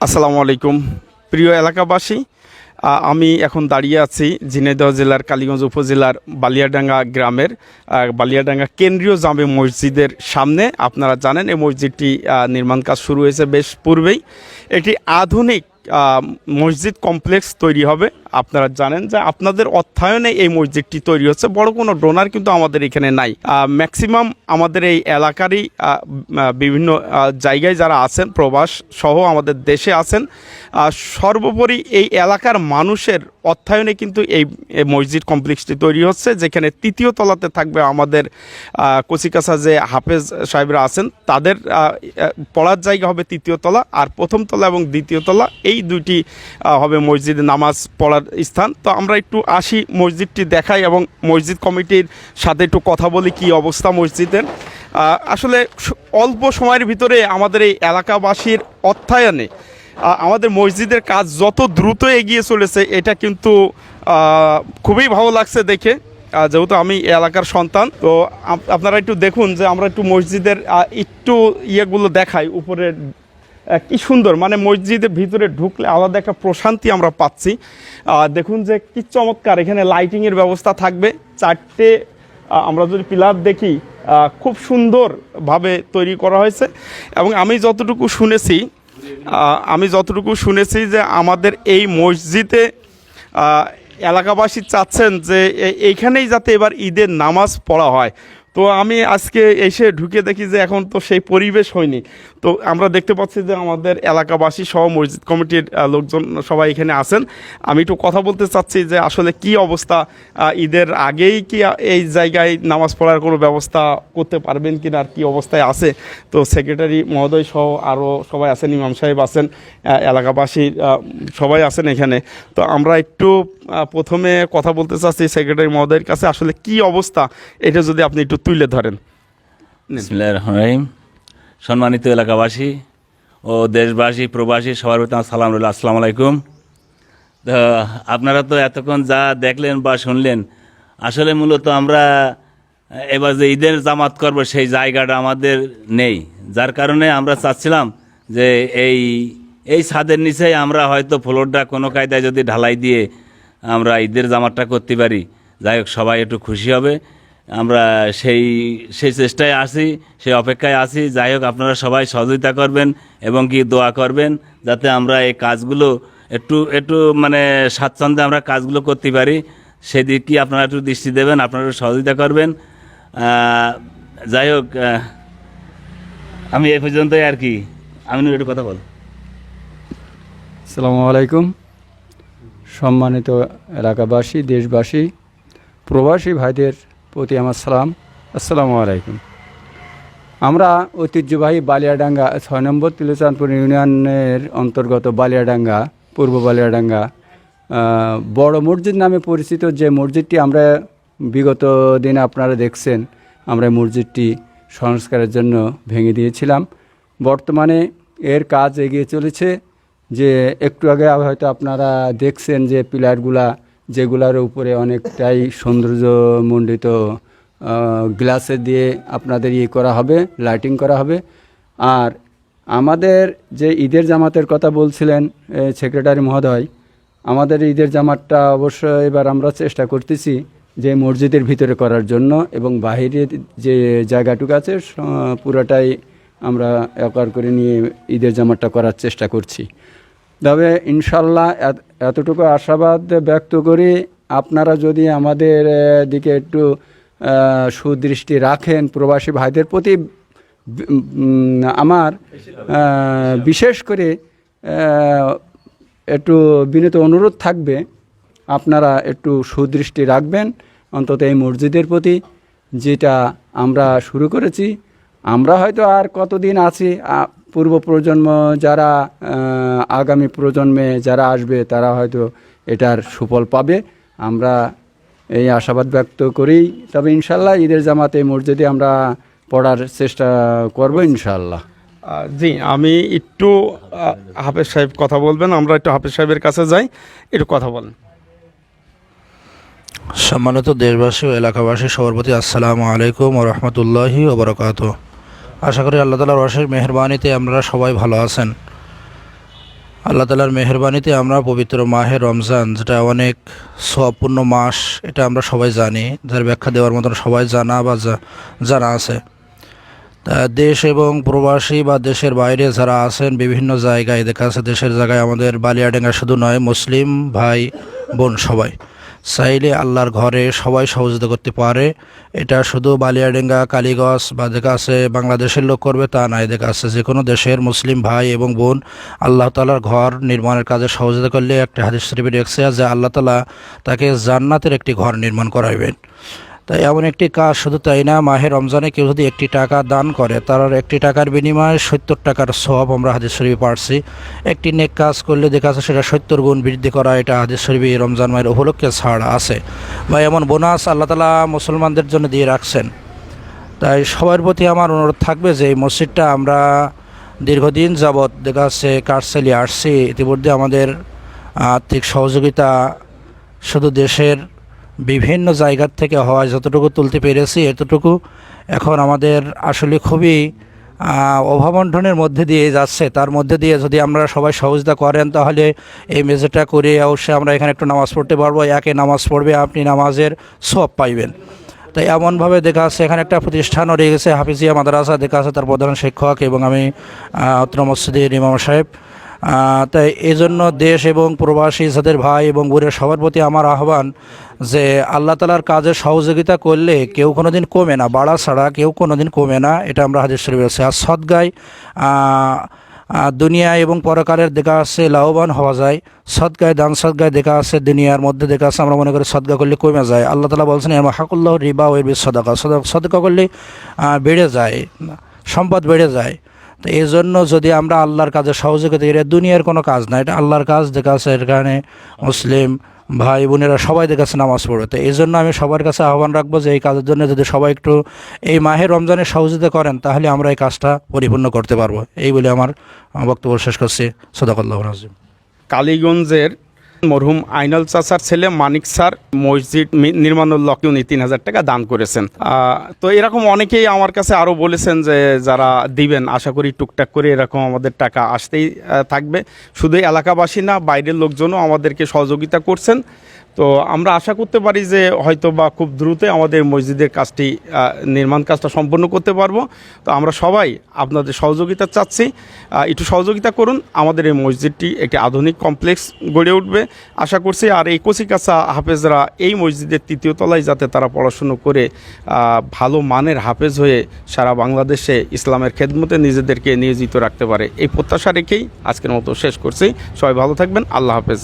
আসসালামু আলাইকুম প্রিয় এলাকাবাসী। আমি এখন দাঁড়িয়ে আছি ঝিনাইদহ জেলার কালীগঞ্জ উপজেলার বালিয়াডাঙ্গা গ্রামের বালিয়াডাঙ্গা কেন্দ্রীয় জামে মসজিদের সামনে। আপনারা জানেন এই মসজিদটি নির্মাণ কাজ শুরু হয়েছে বেশ পূর্বেই। একটি আধুনিক মসজিদ কমপ্লেক্স তৈরি হবে। আপনারা জানেন যে আপনাদের অর্থায়নে এই মসজিদটি তৈরি হচ্ছে, বড় কোনো ডোনার কিন্তু আমাদের এখানে নাই। ম্যাক্সিমাম আমাদের এই এলাকারই বিভিন্ন জায়গায় যারা আছেন, প্রবাস সহ আমাদের দেশে আছেন, সর্বোপরি এই এলাকার মানুষের অর্থায়নে কিন্তু এই মসজিদ কমপ্লেক্সটি তৈরি হচ্ছে, যেখানে তৃতীয় তলাতে থাকবে আমাদের কচিকাছা যে হাফেজ সাহেবরা আছেন তাদের পড়ার জায়গা হবে তৃতীয় তলা, আর প্রথম তলা এবং দ্বিতীয় তলা এই দুইটি হবে মসজিদে নামাজ পড়ার স্থান। তো আমরা একটু আসি, মসজিদটি দেখাই এবং মসজিদ কমিটির সাথে একটু কথা বলি কি অবস্থা মসজিদের। আসলে অল্প সময়ের ভিতরে আমাদের এই এলাকাবাসীর অর্থায়নে আমাদের মসজিদের কাজ যত দ্রুত এগিয়ে চলেছে, এটা কিন্তু খুবই ভালো লাগছে দেখে, যেহেতু আমি এলাকার সন্তান। তো আপনারা একটু দেখুন যে আমরা একটু মসজিদের একটু ইয়েগুলো দেখাই। উপরে কি সুন্দর, মানে মসজিদের ভিতরে ঢুকলে আলাদা একটা প্রশান্তি আমরা পাচ্ছি। দেখুন যে কি চমৎকার, এখানে লাইটিংয়ের ব্যবস্থা থাকবে। চারটে আমরা যদি পিলার দেখি খুব সুন্দরভাবে তৈরি করা হয়েছে। এবং আমি যতটুকু শুনেছি যে আমাদের এই মসজিদে এলাকাবাসী চাচ্ছেন যে এইখানেই যাতে এবার ঈদের নামাজ পড়া হয়। তো আমি আজকে এসে ঢুকে দেখি যে এখন তো সেই পরিবেশ হয়নি। তো আমরা দেখতে পাচ্ছি যে আমাদের এলাকাবাসী সহ মসজিদ কমিটির লোকজন সবাই এখানে আছেন। আমি একটু কথা বলতে চাচ্ছি যে আসলে কি অবস্থা, ঈদের আগেই কি এই জায়গায় নামাজ পড়ার কোনো ব্যবস্থা করতে পারবেন কিনা, আর কি অবস্থায় আছে। তো সেক্রেটারি মহোদয় সহ আরও সবাই আছেন, ইমাম সাহেব আছেন, এলাকাবাসী সবাই আছেন এখানে। তো আমরা একটু প্রথমে কথা বলতে চাচ্ছি সেক্রেটারি মহোদয়ের কাছে, আসলে কি অবস্থা এটা যদি আপনি একটু তুলে ধরেন। বিসমিল্লাহির রহমানির রহিম। সম্মানিত এলাকাবাসী ও দেশবাসী প্রবাসী সবার প্রতি আমার সালাম রইল, আসসালামু আলাইকুম। তো আপনারা তো এতক্ষণ যা দেখলেন বা শুনলেন, আসলে মূলত আমরা এবার যে ঈদের জামাত করব সেই জায়গাটা আমাদের নেই, যার কারণে আমরা চাচ্ছিলাম যে এই ছাদের নিচেই আমরা হয়তো ফ্লোরটা কোনো কায়দায় যদি ঢালাই দিয়ে আমরা ঈদের জামাতটা করতে পারি, যাই হোক সবাই একটু খুশি হবে। আমরা সেই চেষ্টায় আছি, সেই অপেক্ষায় আছি। যাই হোক আপনারা সবাই সহযোগিতা করবেন এবং কি দোয়া করবেন যাতে আমরা এই কাজগুলো একটু মানে স্বাচ্ছন্দ্যে আমরা কাজগুলো করতে পারি, সেদিক কি আপনারা একটু দৃষ্টি দেবেন, আপনারা একটু সহযোগিতা করবেন। যাই হোক আমি এ পর্যন্তই আর কি। আমি একটু কথা বল। আসসালামু আলাইকুম। সম্মানিত এলাকাবাসী, দেশবাসী, প্রবাসী ভাইদের প্রতি আমার সালাম, আসসালামু আলাইকুম। আমরা ঐতিহ্যবাহী বালিয়াডাঙ্গা 6 নম্বর তিলোচাঁদপুর ইউনিয়নের অন্তর্গত বালিয়াডাঙ্গা, পূর্ব বালিয়াডাঙ্গা বড় মসজিদ নামে পরিচিত যে মসজিদটি আমরা বিগত দিনে আপনারা দেখছেন, আমরা মসজিদটি সংস্কারের জন্য ভেঙে দিয়েছিলাম। বর্তমানে এর কাজ এগিয়ে চলেছে। যে একটু আগে হয়তো আপনারা দেখছেন যে পিলারগুলা, যেগুলার উপরে অনেকটাই সৌন্দর্যমণ্ডিত গ্লাসে দিয়ে আপনাদের করা হবে, লাইটিং করা হবে। আর আমাদের যে ঈদের জামাতের কথা বলছিলেন সেক্রেটারি মহোদয়, আমাদের ঈদের জামাতটা অবশ্য এবার আমরা চেষ্টা করতেছি যে মসজিদের ভিতরে করার জন্য, এবং বাহিরের যে জায়গাটুকু আছে পুরোটাই আমরা একর করে নিয়ে ঈদের জামাতটা করার চেষ্টা করছি। তবে ইনশাল্লাহ এতটুকু আশাবাদ ব্যক্ত করি, আপনারা যদি আমাদের দিকে একটু সুদৃষ্টি রাখেন, প্রবাসী ভাইদের প্রতি আমার বিশেষ করে একটু বিনীত অনুরোধ থাকবে, আপনারা একটু সুদৃষ্টি রাখবেন অন্তত এই মসজিদের প্রতি, যেটা আমরা শুরু করেছি। আমরা হয়তো আর কতদিন আছি, পূর্ব প্রজন্ম যারা আগামী প্রজন্মে যারা আসবে তারা হয়তো এটার সুফল পাবে, আমরা এই আশাবাদ ব্যক্ত করি। তবে ইনশাল্লাহ ঈদের জামাতে মসজিদে আমরা পড়ার চেষ্টা করব ইনশাল্লাহ। জি, আমি একটু হাফেজ সাহেব কথা বলবেন, আমরা একটু হাফেজ সাহেবের কাছে যাই, একটু কথা বলেন। সম্মানিত দেশবাসী ও এলাকাবাসী সবার প্রতি আসসালামু আলাইকুম ওয়া রাহমাতুল্লাহি ওয়া বারাকাতুহু। আশা করি আল্লাহ তাআলার অশেষ মেহেরবানিতে আমরা সবাই ভালো আছেন। আল্লাহ তালার মেহেরবানিতে আমরা পবিত্র মাহে রমজান, যেটা অনেক সওয়াবপূর্ণ মাস, এটা আমরা সবাই জানি, যার ব্যাখ্যা দেওয়ার মতন সবাই জানা বা জানা আছে। তা দেশ এবং প্রবাসী বা দেশের বাইরে যারা আছেন বিভিন্ন জায়গায়, দেখা আছে দেশের জায়গায় আমাদের বালিয়াডাঙ্গা শুধু নয়, মুসলিম ভাই বোন সবাই চাইলে আল্লাহর ঘরে সবাই সহযোগিতা করতে পারে। এটা শুধু বালিয়াডাঙ্গা, কালীগঞ্জ বা দেখা আছে বাংলাদেশের লোক করবে তা নাই, দেখা আছে যে কোনো দেশের মুসলিম ভাই এবং বোন আল্লাহ তাআলার ঘর নির্মাণের কাজে সহযোগিতা করলে, একটা হাদিস শরীফে দেখছে যে আল্লাহ তাআলা তাকে জান্নাতের একটি ঘর নির্মাণ করাইবেন। তাই এমন একটি কাজ, শুধু তাই না, মাহে রমজানে কেউ যদি একটি টাকা দান করে, তার একটি টাকার বিনিময়ে 70 টাকার সওয়াব আমরা হাদিস শরীফে পারছি। একটি নেক কাজ করলে দেখা যাচ্ছে সেটা 70 গুণ বৃদ্ধি করা, এটা হাদিস শরীফে রমজান মায়ের উপলক্ষে ছাড় আছে বা এমন বোনাস আল্লাহ তাআলা মুসলমানদের জন্য দিয়ে রাখছেন। তাই সবার প্রতি আমার অনুরোধ থাকবে যে এই মসজিদটা আমরা দীর্ঘদিন যাবৎ দেখা যাচ্ছে কাজ চালিয়ে আসছি। ইতিমধ্যে আমাদের আর্থিক সহযোগিতা শুধু দেশের বিভিন্ন জায়গার থেকে হওয়ায় যতটুকু তুলতে পেরেছি, এতটুকু এখন আমাদের আসলে খুবই অভাবন্টনের মধ্যে দিয়ে যাচ্ছে। তার মধ্যে দিয়ে যদি আমরা সবাই সহযোগিতা করেন, তাহলে এই মেজেটা করে অবশ্যই আমরা এখানে একটু নামাজ পড়তে পারবো। একে নামাজ পড়বে, আপনি নামাজের সওয়াব পাইবেন। তাই এমনভাবে দেখা যাচ্ছে এখানে একটা প্রতিষ্ঠানও রয়ে গেছে, হাফিজিয়া মাদ্রাসা, দেখা আছে তার প্রধান শিক্ষক এবং আমি অত্র মসজিদের ইমাম সাহেব। তাই এই জন্য দেশ এবং প্রবাসী যাদের ভাই এবং বোনের সবার প্রতি আমার আহ্বান যে আল্লাহ তাআলার কাজে সহযোগিতা করলে কেউ কোনো দিন কমে না, বাড়া ছাড়া কেউ কোনো দিন কমে না, এটা আমরা হাদিস শরীফে আছে। আর সদগায় দুনিয়া এবং পরকালের দেখা আছে লাভবান হওয়া যায়। সদগায়, দান সদগায় দেখা আছে দুনিয়ার মধ্যে দেখা আছে আমরা মনে করি সদগা করলে কমে যায়। আল্লাহ তাআলা বলছেন হাকুল্লাহ রিবা ওই সদকা, সদকা করলে বেড়ে যায়, সম্পদ বেড়ে যায়। তো এই জন্য যদি আমরা আল্লাহর কাজে সহযোগিতা করি, দুনিয়ার কোনো কাজ না, এটা আল্লাহর কাজ। দেখা আছে এখানে মুসলিম ভাই বোনেরা সবাই দেখাচ্ছে নামাজ পড়ে। তো এই জন্য আমি সবার কাছে আহ্বান রাখবো যে এই কাজের জন্য যদি সবাই একটু এই মাহে রমজানে সহযোগিতা করেন, তাহলে আমরা এই কাজটা পরিপূর্ণ করতে পারবো। এই বলে আমার বক্তব্য শেষ করছি। সাদাকাল্লাহুল আযীম। কালীগঞ্জের মরহুম আইনাল চাচার ছেলে মানিক স্যার মসজিদ নির্মাণের লক্ষ্যে উনি 3,000 টাকা দান করেছেন। তো এরকম অনেকেই আমার কাছে আরও বলেছেন যে যারা দিবেন, আশা করি টুকটাক করে এরকম আমাদের টাকা আসতেই থাকবে। শুধু এলাকাবাসী না, বাইরের লোকজনও আমাদেরকে সহযোগিতা করছেন। তো আমরা আশা করতে পারি যে হয়তো বা খুব দ্রুত আমাদের মসজিদের কাজটি নির্মাণ কাজটা সম্পন্ন করতে পারবো। তো আমরা সবাই আপনাদের সহযোগিতা চাচ্ছি, একটু সহযোগিতা করুন। আমাদের এই মসজিদটি একটি আধুনিক কমপ্লেক্স গড়ে উঠবে আশা করছি। আর এই কচিকাঁচা হাফেজরা এই মসজিদের 3য় তলায় যাতে তারা পড়াশুনো করে ভালো মানের হাফেজ হয়ে সারা বাংলাদেশে ইসলামের খেদমতে নিজেদেরকে নিয়োজিত রাখতে পারে, এই প্রত্যাশা রেখেই আজকের মতো শেষ করছি। সবাই ভালো থাকবেন। আল্লাহ হাফেজ।